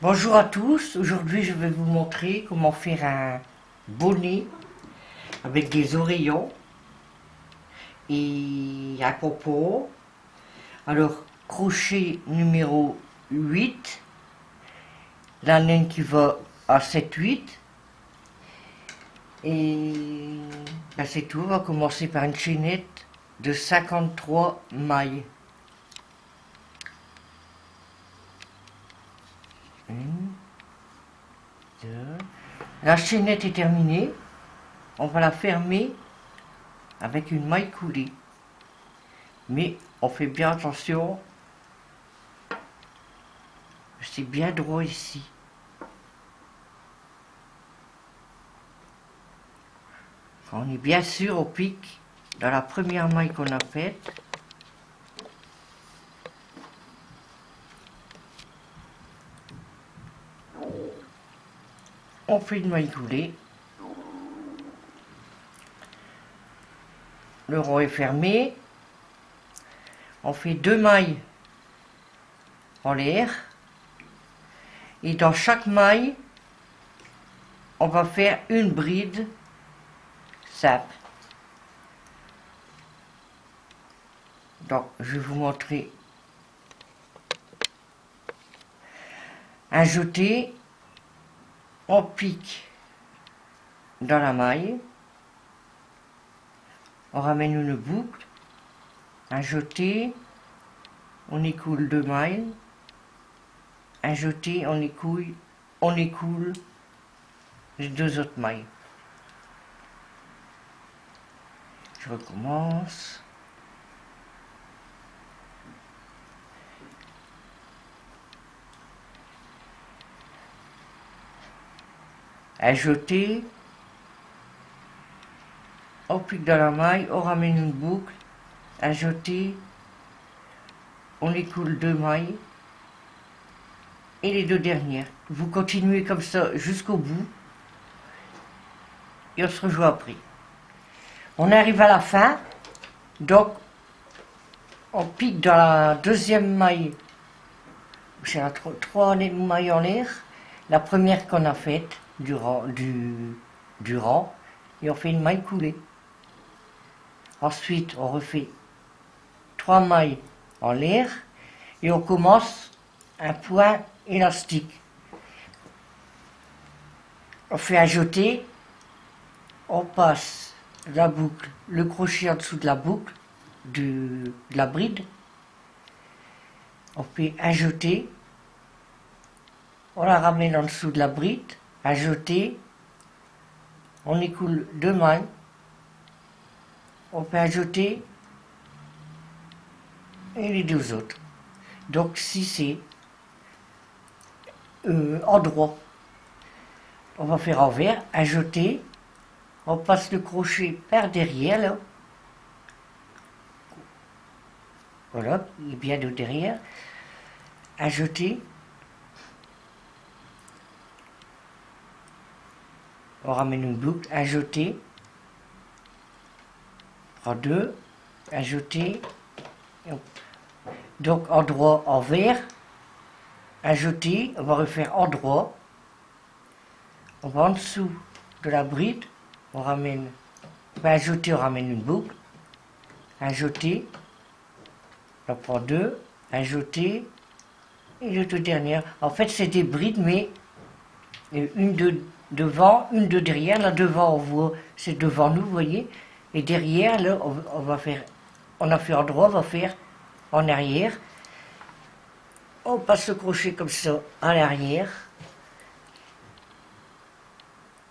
Bonjour à tous, aujourd'hui je vais vous montrer comment faire un bonnet avec des oreillons et un pompon. Alors crochet numéro 8, la laine qui va à 7-8 et ben c'est tout. On va commencer par une chaînette de 53 mailles. Une, deux. La chaînette est terminée. On va la fermer avec une maille coulée. Mais on fait bien attention. C'est bien droit ici. On est bien sûr au pic dans la première maille qu'on a faite. On fait une maille coulée. Le rond est fermé. On fait 2 mailles en l'air. Et dans chaque maille, on va faire une bride simple. Donc, je vais vous montrer un jeté. On pique dans la maille. On ramène une boucle. Un jeté. On écoule 2 mailles. Un jeté, on écoule les 2 autres mailles. Je recommence. Un jeté, on pique dans la maille, on ramène une boucle, un jeté, on écoule 2 mailles et les 2 dernières. Vous continuez comme ça jusqu'au bout et on se rejoint après. On arrive à la fin, donc on pique dans la 2e maille, c'est la 3 mailles en l'air, la première qu'on a faite du rang, et on fait une maille coulée. Ensuite, on refait 3 mailles en l'air et on commence un point élastique. On fait un jeté, on passe la boucle, le crochet en dessous de la boucle de la bride. On fait un jeté, on la ramène en dessous de la bride, un jeté, on écoule 2 mailles, on fait un jeté et les 2 autres. Donc si c'est en droit, on va faire envers, un jeté, on passe le crochet par derrière là. Voilà, il est bien de derrière. Un jeté. On ramène une boucle, un jeté. En 2, un jeté. Donc en droit, en vert. Un jeté, on va refaire en droit. On va en dessous de la bride. On ramène un jeté, on ramène une boucle. Un jeté. On prend 2, un jeté et les 2 dernières. En fait, c'est des brides, mais une de devant, une de derrière. Là, devant, on voit, c'est devant nous, vous voyez. Et derrière, là, on va faire, on a fait en droit, on va faire en arrière. On passe le crochet comme ça à l'arrière.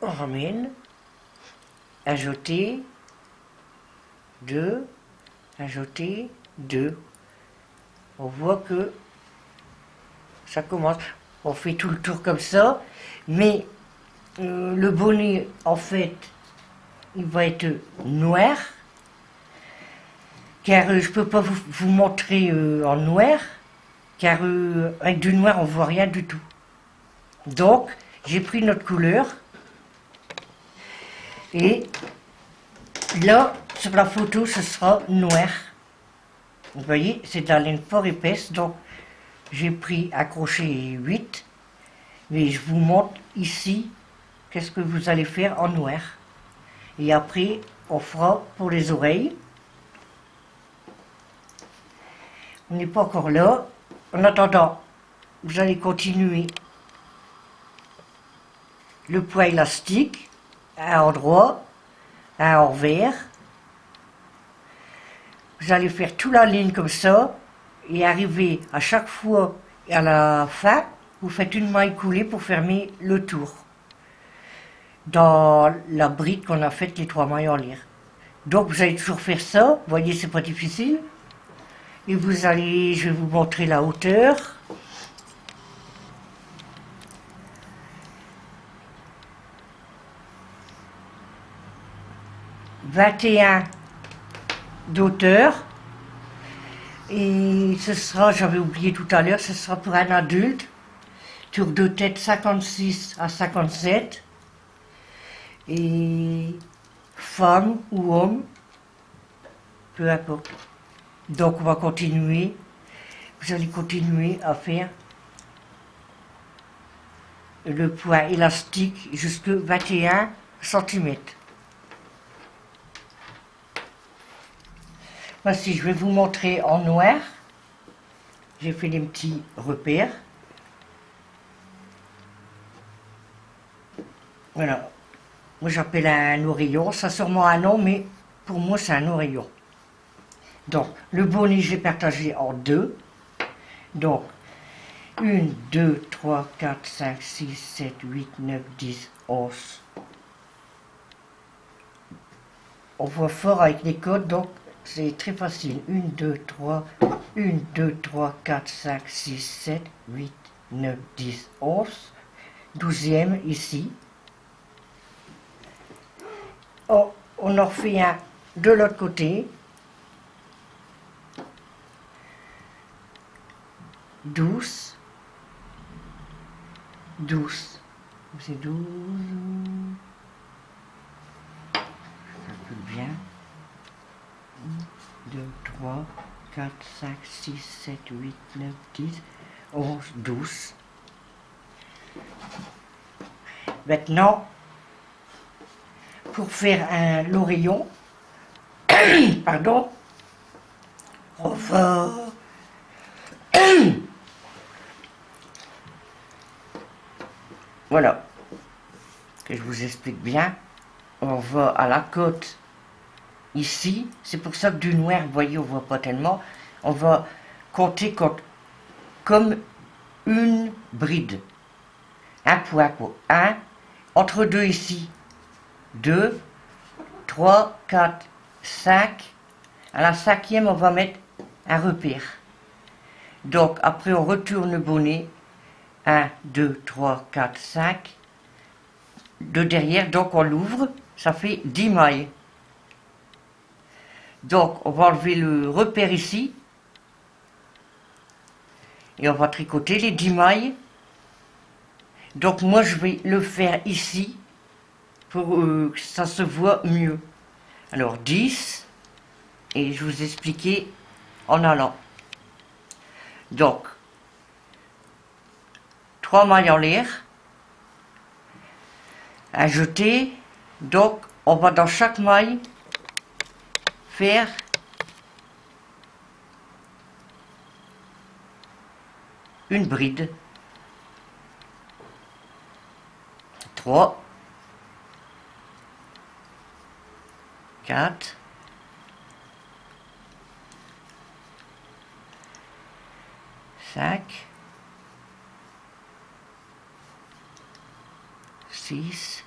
On ramène, un jeté, 2, un jeté, 2. On voit que ça commence. On fait tout le tour comme ça, mais le bonnet, en fait, il va être noir, car je ne peux pas vous montrer en noir, car avec du noir, on ne voit rien du tout. Donc, j'ai pris notre couleur, et là, sur la photo, ce sera noir. Vous voyez, c'est de la laine fort épaisse, donc j'ai pris un crochet 8 Mais je vous montre ici qu'est-ce que vous allez faire en noir. Et après, on fera pour les oreilles. On n'est pas encore là. En attendant, vous allez continuer le poids élastique, un endroit, un envers. Vous allez faire toute la ligne comme ça et arriver à chaque fois à la fin, vous faites une maille coulée pour fermer le tour dans la bride qu'on a faite les 3 mailles en l'air. Donc vous allez toujours faire ça, vous voyez c'est pas difficile. Et vous allez, je vais vous montrer la hauteur. « 21 d'hauteur. Et ce sera, j'avais oublié tout à l'heure, ce sera pour un adulte. Tour de tête 56 à 57. Et femme ou homme, peu importe. Donc on va continuer. Vous allez continuer à faire le poids élastique jusqu'à 21 cm. Voici, je vais vous montrer en noir. J'ai fait des petits repères. Voilà. Moi j'appelle un oreillon. Ça a sûrement un nom, mais pour moi c'est un oreillon. Donc, le bonnet, j'ai partagé en deux. Donc, 1, 2, 3, 4, 5, 6, 7, 8, 9, 10, 11. On voit fort avec les codes, donc c'est très facile. 1, 2, 3, 1, 2, 3, 4, 5, 6, 7, 8, 9, 10, 11. 12e ici. Oh, on en refait un de l'autre côté. 12, 12, c'est 12, ça calcule bien, 1, 2, 3, 4, 5, 6, 7, 8, 9, 10, 11, 12. Maintenant, pour faire l'oreillon, pardon, on va... Voilà, que je vous explique bien. On va à la côte ici. C'est pour ça que du noir, vous voyez, on voit pas tellement. On va compter comme une bride. Un point, quoi. 1, entre deux ici. 2, 3, 4, 5. À la 5e, on va mettre un repère. Donc, après, on retourne le bonnet. 1, 2, 3, 4, 5. De derrière, donc on l'ouvre, ça fait 10 mailles. Donc, on va enlever le repère ici. Et on va tricoter les 10 mailles. Donc, moi, je vais le faire ici pour que ça se voit mieux. Alors, 10. Et je vous expliquais en allant. Donc, 3 mailles en l'air, à jeter. Donc on va dans chaque maille faire une bride. 3, 4, 5, 6,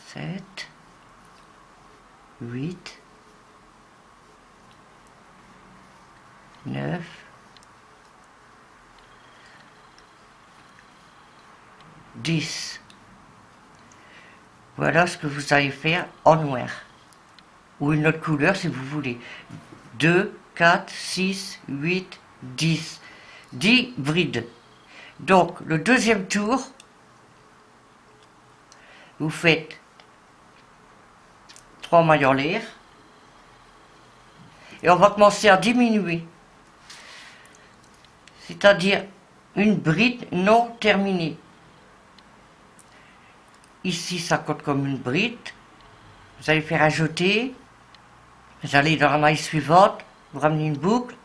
7, 8, 9, 10. Voilà ce que vous allez faire en noir. Ou une autre couleur si vous voulez. 2, 4, 6, 8, 10. 10 brides. Donc, le deuxième tour, vous faites 3 mailles en l'air. Et on va commencer à diminuer. C'est-à-dire une bride non terminée. Ici, ça compte comme une bride. Vous allez faire ajouter. Vous allez dans la maille suivante, vous ramenez une boucle.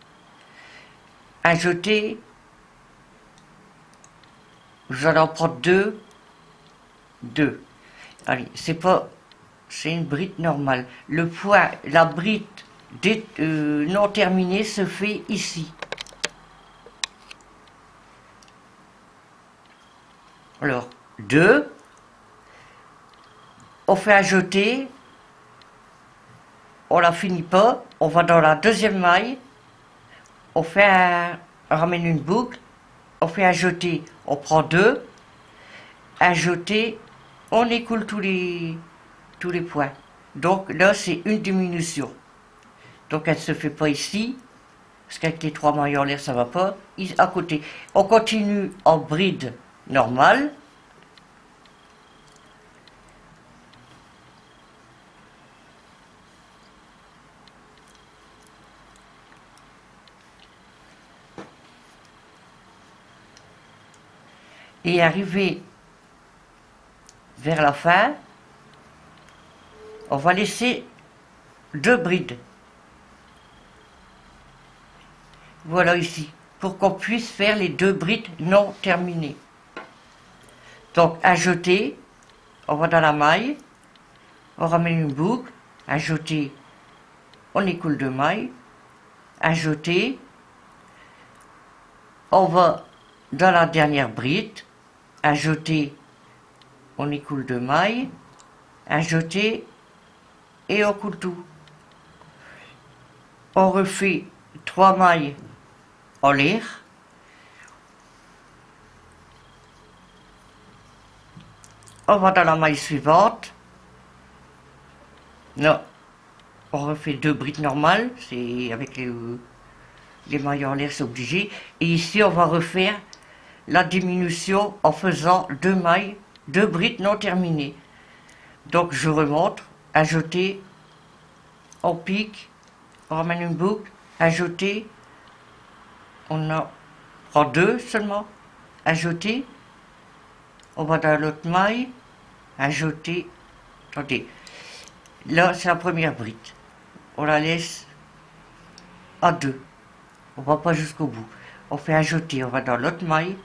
Ajouter. Vous allez en prendre deux. Allez, c'est une bride normale. Le point, la bride non terminée se fait ici. Alors, 2. On fait ajouter. On la finit pas. On va dans la deuxième maille. On ramène une boucle. On fait ajouter. On prend 2. Ajouter. On écoule tous les points. Donc là, c'est une diminution. Donc elle ne se fait pas ici, parce qu'avec les 3 mailles en l'air, ça ne va pas. À côté. On continue en bride normale. Et arrivé vers la fin, on va laisser 2 brides. Voilà ici, pour qu'on puisse faire les 2 brides non terminées. Donc ajouter, on va dans la maille, on ramène une boucle, ajouter, on écoule 2 mailles, ajouter, on va dans la dernière bride, ajouter, on écoule 2 mailles, ajouter et on coule tout. On refait 3 mailles en l'air. On va dans la maille suivante. Non, on refait 2 brides normales, c'est avec les mailles en l'air, c'est obligé. Et ici, on va refaire la diminution en faisant 2 mailles, 2 brides non terminées. Donc je remonte, ajouter, on pique, on ramène une boucle, ajouter, on en prend 2 seulement, ajouter, on va dans l'autre maille, ajouter, attendez, là c'est la première bride, on la laisse à 2, on va pas jusqu'au bout, on fait ajouter, on va dans l'autre maille,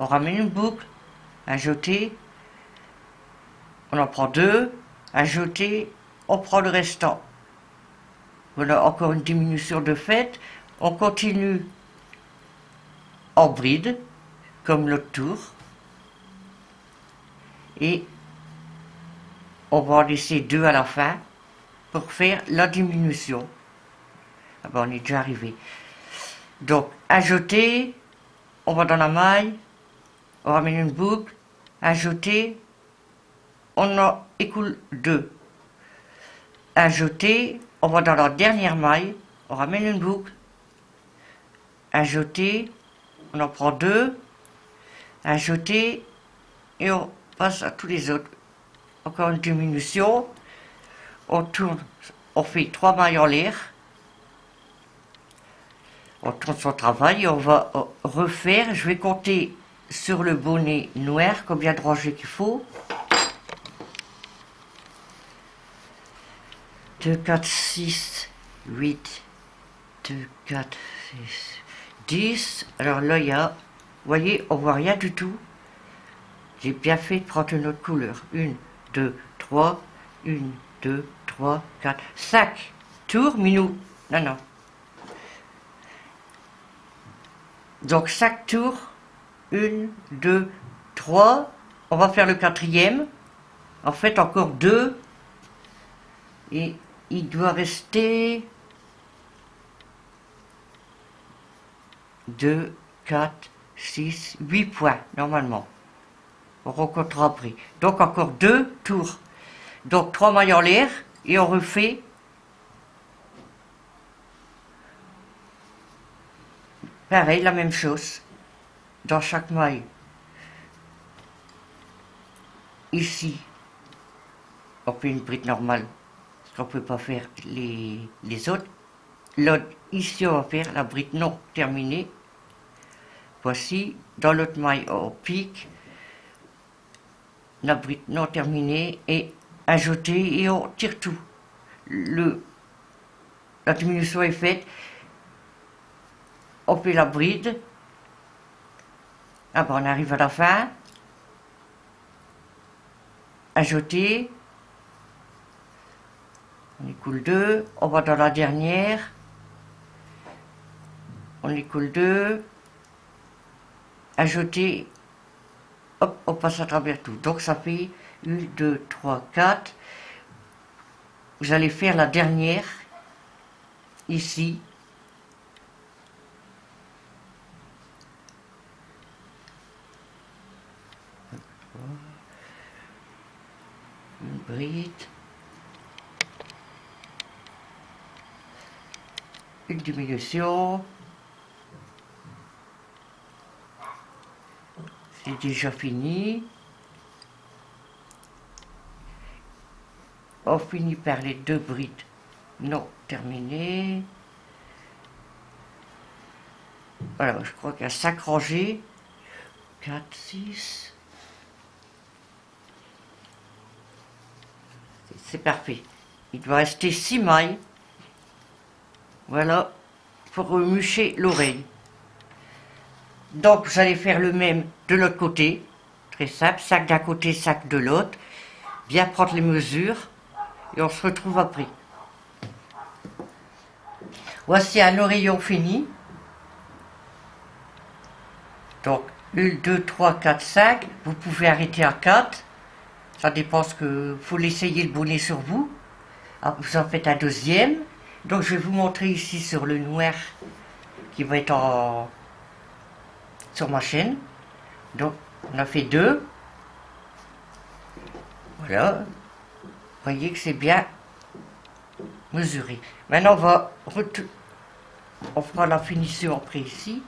on ramène une boucle, ajouter, on en prend 2, ajouter, on prend le restant. Voilà encore une diminution de fait. On continue en bride, comme l'autre tour. Et on va en laisser 2 à la fin pour faire la diminution. Ah ben, on est déjà arrivé. Donc, ajouter, on va dans la maille, on ramène une boucle, ajouter, on en écoule 2. Ajouter, on va dans la dernière maille, on ramène une boucle, ajouter, on en prend 2, ajouter, et on passe à tous les autres. Encore une diminution, on tourne, on fait 3 mailles en l'air, on tourne son travail et on va refaire, je vais compter sur le bonnet noir combien de rangées qu'il faut. 2, 4, 6, 8, 2, 4, 6, 10. Alors là, il y a, vous voyez, on voit rien du tout. J'ai bien fait de prendre une autre couleur. 1, 2, 3, 1, 2, 3, 4, 5 tours, minou. Non. Donc 5 tours. 1, 2, 3. On va faire le 4e. En fait, encore 2. Et il doit rester 2, 4, 6, 8 points, normalement. On rencontrera après. Donc encore 2 tours. Donc 3 mailles en l'air et on refait pareil, la même chose dans chaque maille. Ici, on fait une bride normale, parce qu'on ne peut pas faire les autres. Là, ici, on va faire la bride non terminée. Voici, dans l'autre maille, on pique la bride non terminée et ajouter et on tire tout. La diminution est faite. On fait la bride. Après, on arrive à la fin. Ajouter. On écoule 2. On va dans la dernière. On écoule 2. Ajouter. Hop, on passe à travers tout. Donc ça fait 1, 2, 3, 4. Vous allez faire la dernière. Ici. Une bride. Une diminution. C'est déjà fini. On finit par les 2 brides non terminées. Voilà, je crois qu'il y a 5 rangées. 4, 6. C'est parfait. Il doit rester 6 mailles. Voilà, pour remucher l'oreille. Donc vous allez faire le même de l'autre côté. Très simple, sac d'un côté, sac de l'autre. Bien prendre les mesures. Et on se retrouve après. Voici un oreillon fini. Donc 1, 2, 3, 4, 5. Vous pouvez arrêter à 4. Ça dépend ce que faut l'essayer le bonnet sur vous. Alors, vous en faites un deuxième. Donc je vais vous montrer ici sur le noir qui va être sur ma chaîne. Donc on a fait 2. Voilà. Vous voyez que c'est bien mesuré. Maintenant on fera la finition après ici.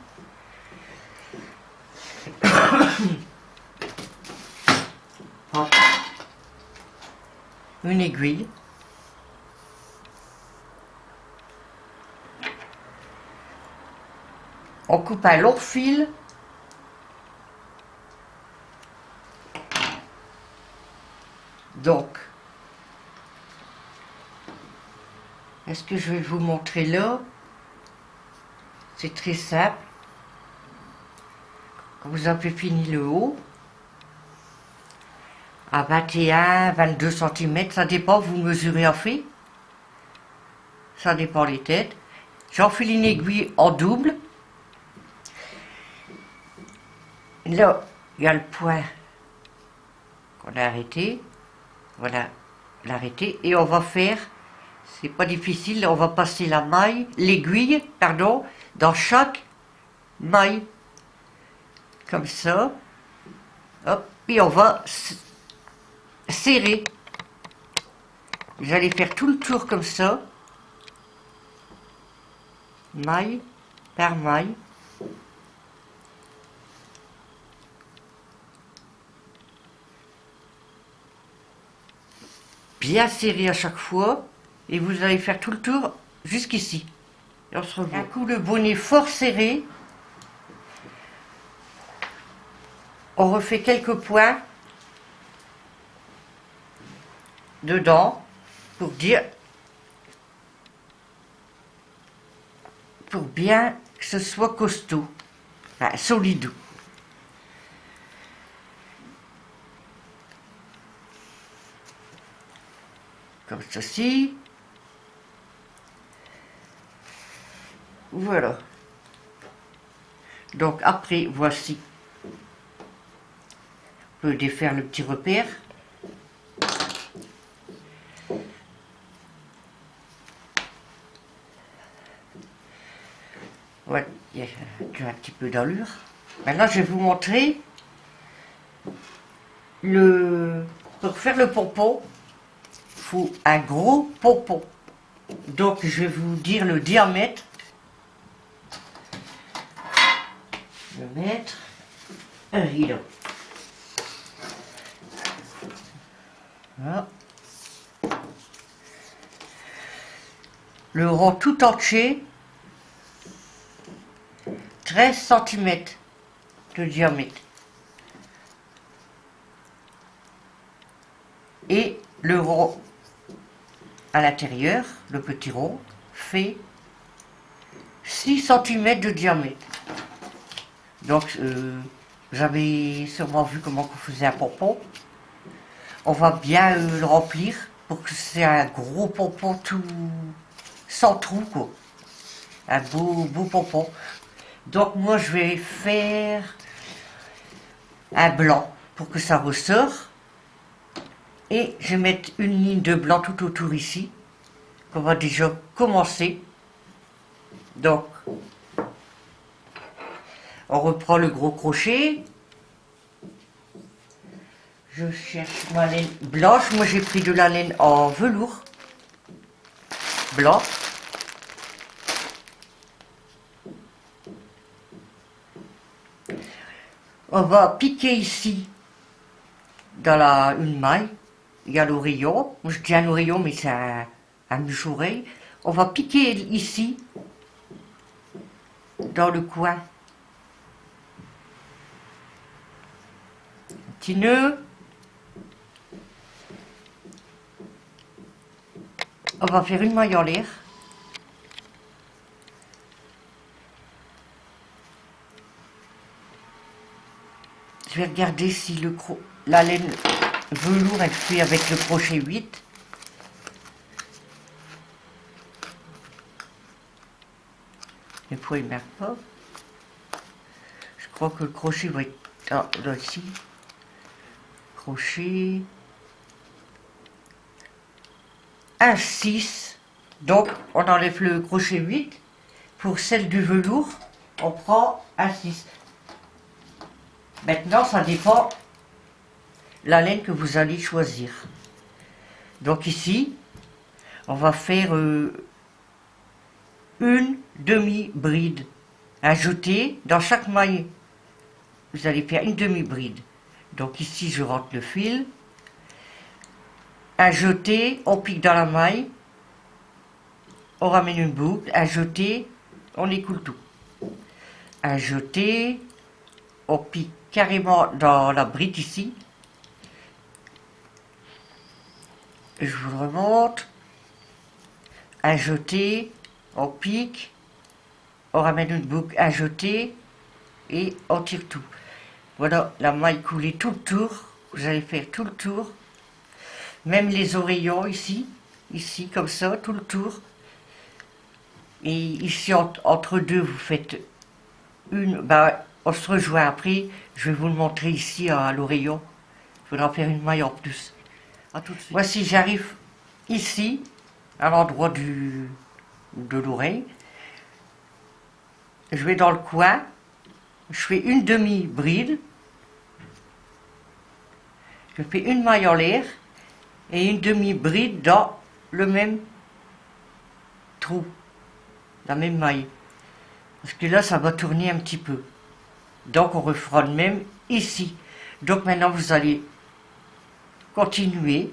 Une aiguille. On coupe un long fil. Donc, est-ce que je vais vous montrer là? C'est très simple. Quand vous avez fini le haut, à 21, 22 cm, ça dépend, vous mesurez en fait. Ça dépend les têtes. J'enfile une aiguille en double. Là, il y a le point qu'on a arrêté. Voilà, l'arrêter. Et on va faire, c'est pas difficile, on va passer la maille, l'aiguille, pardon, dans chaque maille. Comme ça. Hop, et on va serrer. Vous allez faire tout le tour comme ça. Maille par maille. Bien serré à chaque fois. Et vous allez faire tout le tour jusqu'ici. Et on se revoit. Un coup le bonnet fort serré. On refait quelques points dedans pour bien que ce soit costaud, enfin, solide. Comme ceci. Voilà. Donc après, voici. On peut défaire le petit repère. Voilà, il y a un petit peu d'allure. Maintenant, je vais vous montrer pour faire le pompon, il faut un gros pompon. Donc, je vais vous dire le diamètre. Je vais mettre un rideau. Voilà. le rond tout entier 13 cm de diamètre. Et le rond à l'intérieur, le petit rond, fait 6 cm de diamètre. Donc, vous avez sûrement vu comment on faisait un pompon. On va bien le remplir pour que c'est un gros pompon tout sans trou, quoi. Un beau pompon. Donc moi je vais faire un blanc pour que ça ressort. Et je vais mettre une ligne de blanc tout autour ici. On va déjà commencer. Donc, on reprend le gros crochet. Je cherche ma laine blanche. Moi j'ai pris de la laine en velours blanc. On va piquer ici dans une maille. Il y a l'oreillon. Moi je dis un oreillon, mais c'est un mouche-oreille. On va piquer ici, dans le coin. Un petit nœud. On va faire une maille en l'air. Je vais regarder si la laine velours elle fait avec le crochet 8. Les poids ils ne marquent pas. Je crois que le crochet va être là ici. Crochet 1, 6. Donc on enlève le crochet 8. Pour celle du velours, on prend un 6. Maintenant, ça dépend la laine que vous allez choisir. Donc ici, on va faire une demi-bride. Ajouter dans chaque maille, vous allez faire une demi-bride. Donc ici, je rentre le fil. Ajouter, on pique dans la maille. On ramène une boucle. Ajouter, on écoule tout. Ajouter, on pique carrément dans la bride ici. Je vous le remonte. Ajouter, on pique, on ramène une boucle, ajouter et on tire tout. Voilà la maille coulée tout le tour. Vous allez faire tout le tour. Même les oreillons ici, comme ça, tout le tour. Et ici entre deux, vous faites une. On se rejoint après. Je vais vous le montrer ici à l'oreillon. Il faudra faire une maille en plus. À tout de suite. Voici, j'arrive ici, à l'endroit de l'oreille. Je vais dans le coin. Je fais une demi-bride. Je fais une maille en l'air et une demi-bride dans le même trou, la même maille. Parce que là, ça va tourner un petit peu. Donc, on refera le même ici. Donc, maintenant, vous allez continuer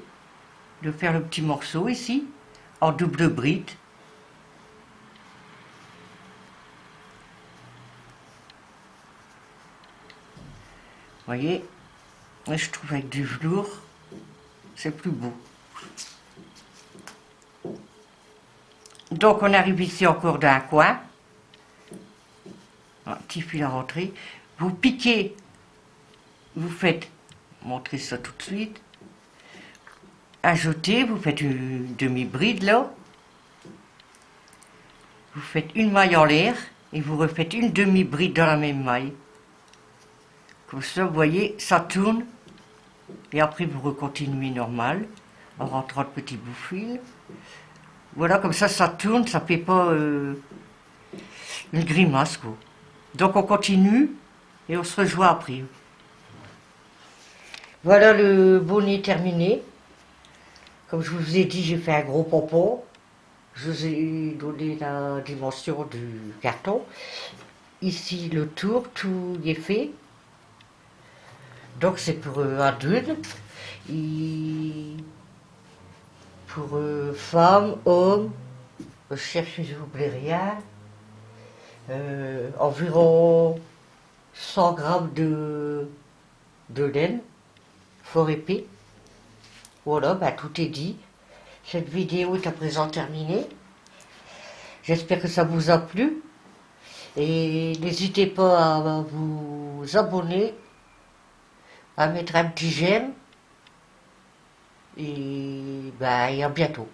de faire le petit morceau ici, en double bride. Vous voyez, je trouve avec du velours, c'est plus beau. Donc, on arrive ici encore d'un coin. Un petit fil à rentrer. Vous piquez, vous faites, montrez ça tout de suite. Ajoutez, vous faites une demi-bride là. Vous faites une maille en l'air et vous refaites une demi-bride dans la même maille. Comme ça, vous voyez, ça tourne. Et après, vous recontinuez normal en rentrant le petit bout fil. Voilà, comme ça tourne, ça fait pas une grimace, quoi. Donc, on continue et on se rejoint après. Voilà le bonnet terminé. Comme je vous ai dit, j'ai fait un gros pompon. Je vous ai donné la dimension du carton. Ici, le tour, tout y est fait. Donc, c'est pour adulte. Et pour femmes, hommes, Je cherche si je vous plais rien. Environ 100 grammes de laine, fort épais. Voilà, bah, tout est dit. Cette vidéo est à présent terminée. J'espère que ça vous a plu. Et n'hésitez pas à vous abonner, à mettre un petit j'aime. Et, bah, et à bientôt.